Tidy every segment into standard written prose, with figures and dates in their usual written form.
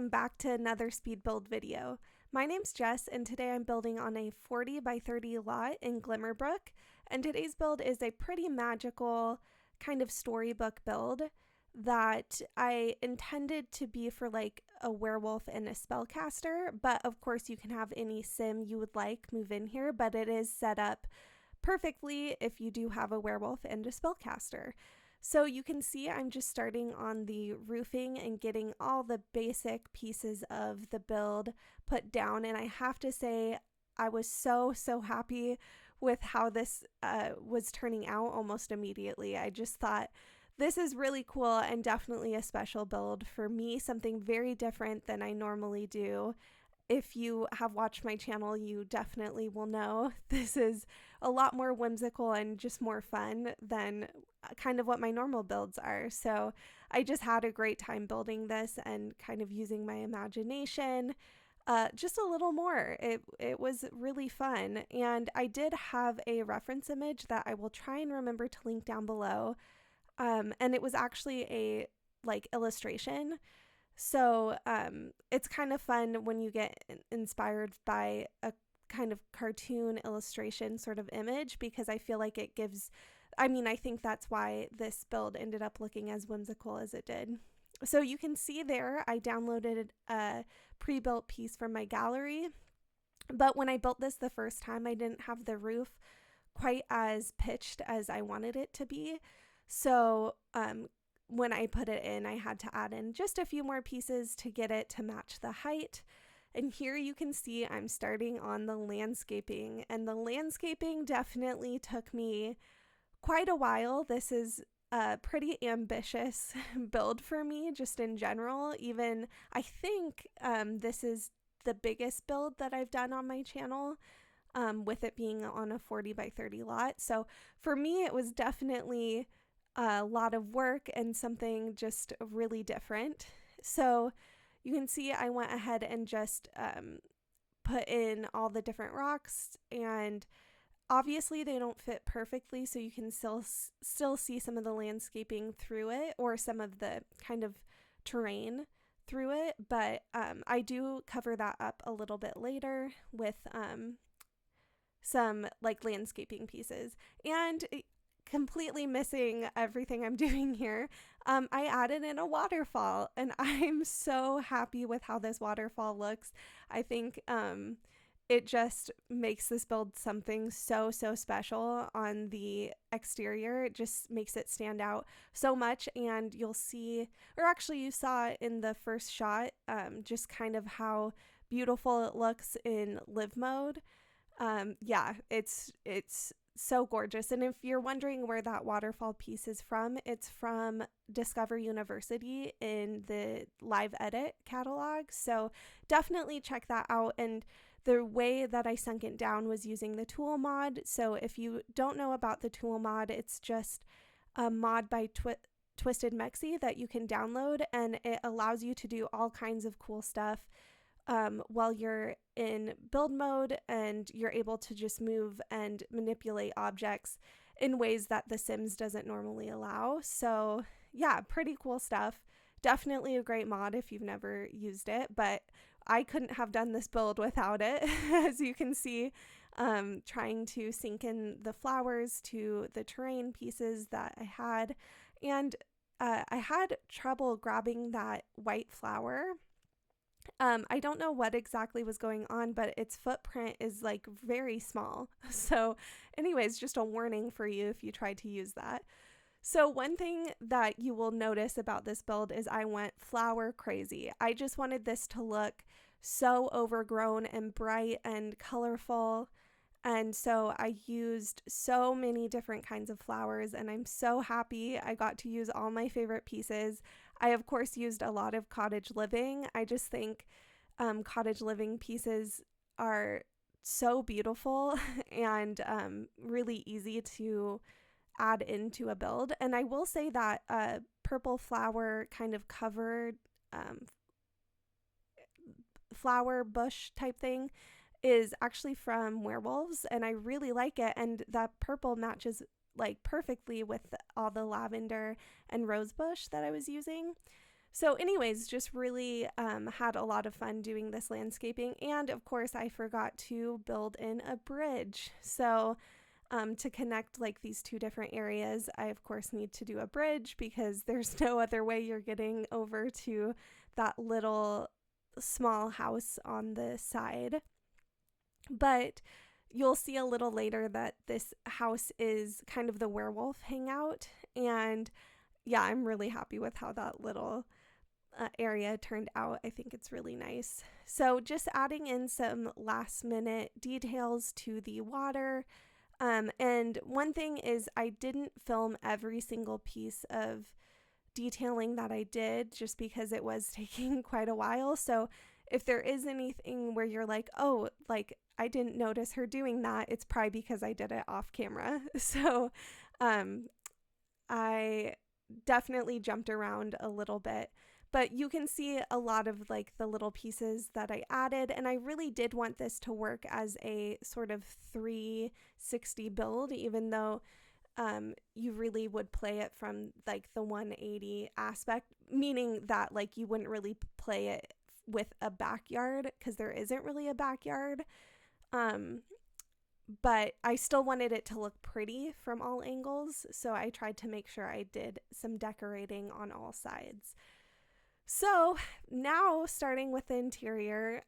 welcome back to another speed build video. My name's Jess, and today I'm building on a 40 by 30 lot in Glimmerbrook, and today's build is a pretty magical kind of storybook build that I intended to be for like a werewolf and a spellcaster, but of course you can have any sim you would like move in here, but it is set up perfectly if you do have a werewolf and a spellcaster. So you can see I'm just starting on the roofing and getting all the basic pieces of the build put down, and I have to say I was so happy with how this was turning out almost immediately. I just thought this is really cool and definitely a special build for me, something very different than I normally do. If you have watched my channel, you definitely will know this is a lot more whimsical and just more fun than kind of what my normal builds are. So I just had a great time building this and kind of using my imagination just a little more. It was really fun. And I did have a reference image that I will try and remember to link down below. And it was actually a like illustration. So it's kind of fun when you get inspired by a kind of cartoon illustration sort of image, because I feel like it gives, I think that's why this build ended up looking as whimsical as it did. So you can see there, I downloaded a pre-built piece from my gallery, but when I built this the first time, I didn't have the roof quite as pitched as I wanted it to be. So when I put it in, I had to add in just a few more pieces to get it to match the height. And here you can see I'm starting on the landscaping, and the landscaping definitely took me quite a while. This is a pretty ambitious build for me just in general. Even I think this is the biggest build that I've done on my channel, with it being on a 40 by 30 lot. So for me, it was definitely a lot of work and something just really different. So you can see I went ahead and just put in all the different rocks, and obviously they don't fit perfectly, so you can still see some of the landscaping through it, or some of the kind of terrain through it, but I do cover that up a little bit later with some like landscaping pieces. And completely missing everything I'm doing here, I added in a waterfall, and I'm so happy with how this waterfall looks. I think it just makes this build something so special on the exterior. It just makes it stand out so much, and you'll see, or actually you saw in the first shot, just kind of how beautiful it looks in live mode. Yeah, it's so gorgeous. And if you're wondering where that waterfall piece is from, it's from Discover University in the live edit catalog. So definitely check that out. And the way that I sunk it down was using the tool mod. So if you don't know about the tool mod, it's just a mod by Twisted Mexi that you can download, and it allows you to do all kinds of cool stuff while you're in build mode, and you're able to just move and manipulate objects in ways that The Sims doesn't normally allow. So yeah, pretty cool stuff. Definitely a great mod if you've never used it, but I couldn't have done this build without it. As you can see, trying to sink in the flowers to the terrain pieces that I had, and I had trouble grabbing that white flower. I don't know what exactly was going on, but its footprint is like very small. So anyways, just a warning for you if you try to use that. So one thing that you will notice about this build is I went flower crazy. I just wanted this to look so overgrown and bright and colorful. And so I used so many different kinds of flowers, and I'm so happy I got to use all my favorite pieces. I, of course, used a lot of Cottage Living. I just think Cottage Living pieces are so beautiful and really easy to add into a build. And I will say that purple flower kind of covered flower bush type thing is actually from Werewolves, and I really like it, and that purple matches like perfectly with all the lavender and rosebush that I was using. So anyways, just really had a lot of fun doing this landscaping. And of course, I forgot to build in a bridge. So to connect like these two different areas, I of course need to do a bridge because there's no other way you're getting over to that little small house on the side. But you'll see a little later that this house is kind of the werewolf hangout. And yeah, I'm really happy with how that little area turned out. I think it's really nice. So just adding in some last minute details to the water. And one thing is I didn't film every single piece of detailing that I did just because it was taking quite a while. So if there is anything where you're like, oh, like I didn't notice her doing that, it's probably because I did it off camera. So I definitely jumped around a little bit, but you can see a lot of like the little pieces that I added, and I really did want this to work as a sort of 360 build, even though you really would play it from like the 180 aspect, meaning that like you wouldn't really play it with a backyard because there isn't really a backyard. But I still wanted it to look pretty from all angles, so I tried to make sure I did some decorating on all sides. So now starting with the interior,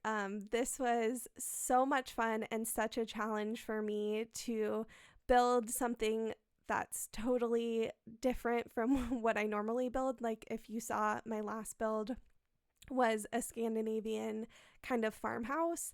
this was so much fun and such a challenge for me to build something that's totally different from what I normally build. Like if you saw my last build was a Scandinavian kind of farmhouse.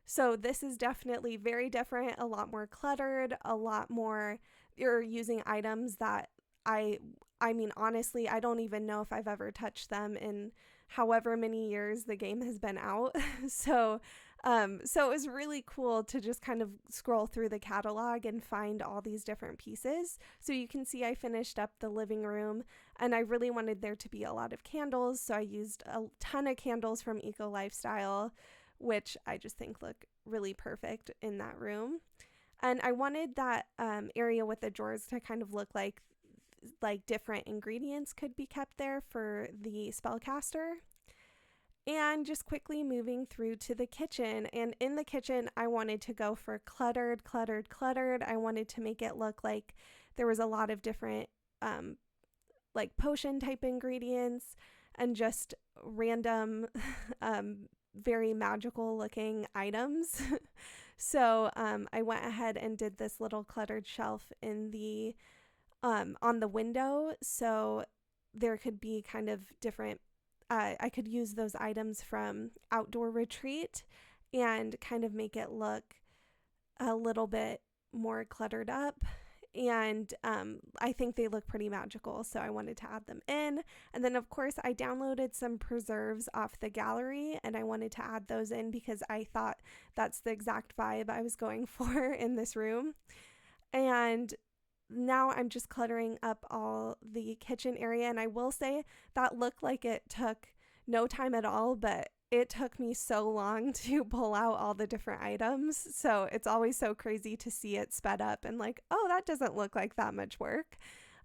So this is definitely very different, a lot more cluttered, a lot more, you're using items that I mean, honestly, I don't even know if I've ever touched them in however many years the game has been out. So it was really cool to just kind of scroll through the catalog and find all these different pieces. So you can see I finished up the living room, and I really wanted there to be a lot of candles. So I used a ton of candles from Eco Lifestyle, which I just think look really perfect in that room. And I wanted that area with the drawers to kind of look like different ingredients could be kept there for the spellcaster. And just quickly moving through to the kitchen. And in the kitchen, I wanted to go for cluttered. I wanted to make it look like there was a lot of different like potion type ingredients and just random very magical looking items. So I went ahead and did this little cluttered shelf in the on the window, so there could be kind of different I could use those items from Outdoor Retreat and kind of make it look a little bit more cluttered up. And I think they look pretty magical, so I wanted to add them in. And then, of course, I downloaded some preserves off the gallery, and I wanted to add those in because I thought that's the exact vibe I was going for in this room. And now I'm just cluttering up all the kitchen area, and I will say that looked like it took no time at all, but it took me so long to pull out all the different items. So it's always so crazy to see it sped up and like, oh, that doesn't look like that much work.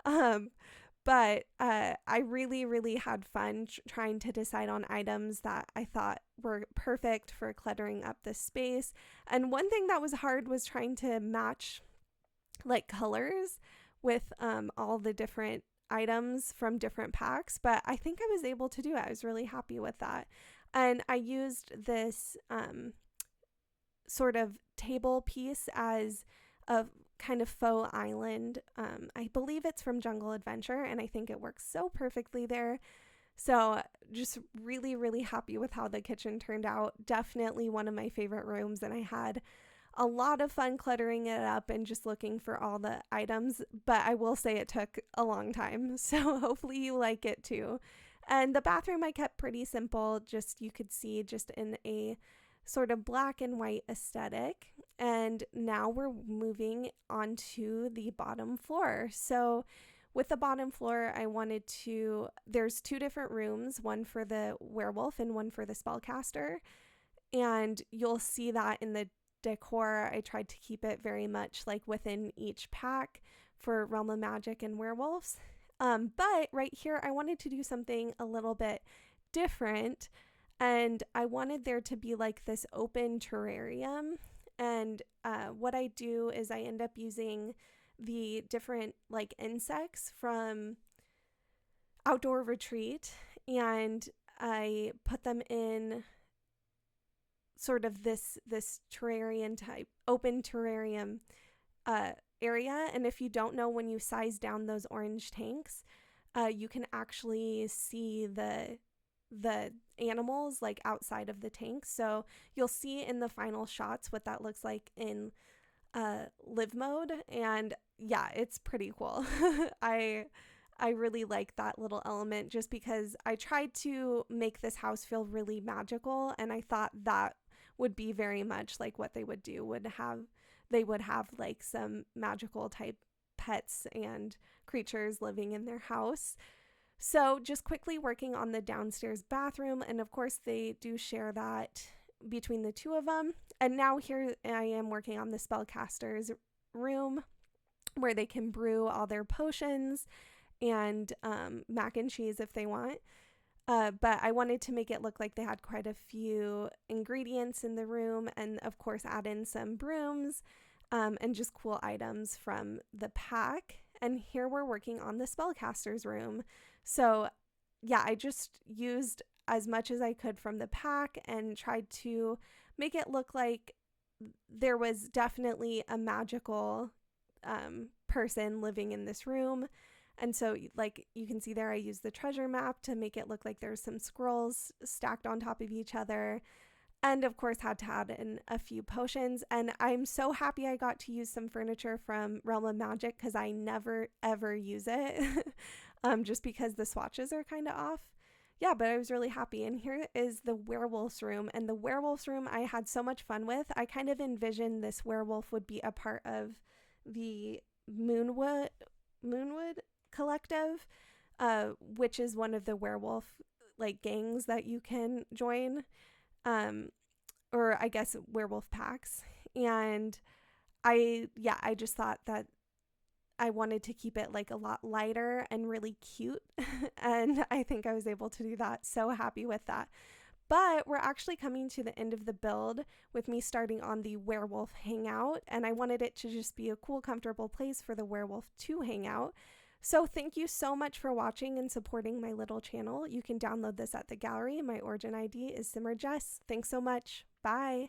But I really had fun trying to decide on items that I thought were perfect for cluttering up the space. And one thing that was hard was trying to match like colors with all the different items from different packs, but I think I was able to do it. I was really happy with that. And I used this sort of table piece as a kind of faux island. I believe it's from Jungle Adventure, and I think it works so perfectly there. So just really happy with how the kitchen turned out. Definitely one of my favorite rooms, and I had a lot of fun cluttering it up and just looking for all the items, but I will say it took a long time, so hopefully you like it too. And the bathroom I kept pretty simple, just you could see just in a sort of black and white aesthetic. And now we're moving on to the bottom floor. So with the bottom floor, I wanted to, there's two different rooms, one for the werewolf and one for the spellcaster. And you'll see that in the decor. I tried to keep it very much like within each pack for Realm of Magic and Werewolves. But right here, I wanted to do something a little bit different, and I wanted there to be like this open terrarium. And what I do is I end up using the different like insects from Outdoor Retreat, and I put them in sort of this terrarium type, open terrarium area. And if you don't know, when you size down those orange tanks, you can actually see the animals like outside of the tank. So you'll see in the final shots what that looks like in live mode. And yeah, it's pretty cool. I really like that little element just because I tried to make this house feel really magical, and I thought that would be very much like what they would do. They would have like some magical type pets and creatures living in their house. So just quickly working on the downstairs bathroom, and of course they do share that between the two of them. And now here I am working on the spellcaster's room where they can brew all their potions and mac and cheese if they want. But I wanted to make it look like they had quite a few ingredients in the room, and of course add in some brooms and just cool items from the pack. And here we're working on the spellcaster's room. So yeah, I just used as much as I could from the pack and tried to make it look like there was definitely a magical person living in this room. And so like you can see there, I used the treasure map to make it look like there's some scrolls stacked on top of each other. And of course had to add in a few potions. And I'm so happy I got to use some furniture from Realm of Magic because I never ever use it just because the swatches are kind of off. Yeah, but I was really happy. And here is the werewolf's room. And the werewolf's room I had so much fun with. I kind of envisioned this werewolf would be a part of the Moonwood Collective, which is one of the werewolf like gangs that you can join, or I guess werewolf packs. And I just thought that I wanted to keep it like a lot lighter and really cute. And I think I was able to do that. So happy with that. But we're actually coming to the end of the build with me starting on the werewolf hangout. And I wanted it to just be a cool, comfortable place for the werewolf to hang out. So thank you so much for watching and supporting my little channel. You can download this at the gallery. My origin ID is SimmeredJess. Thanks so much. Bye.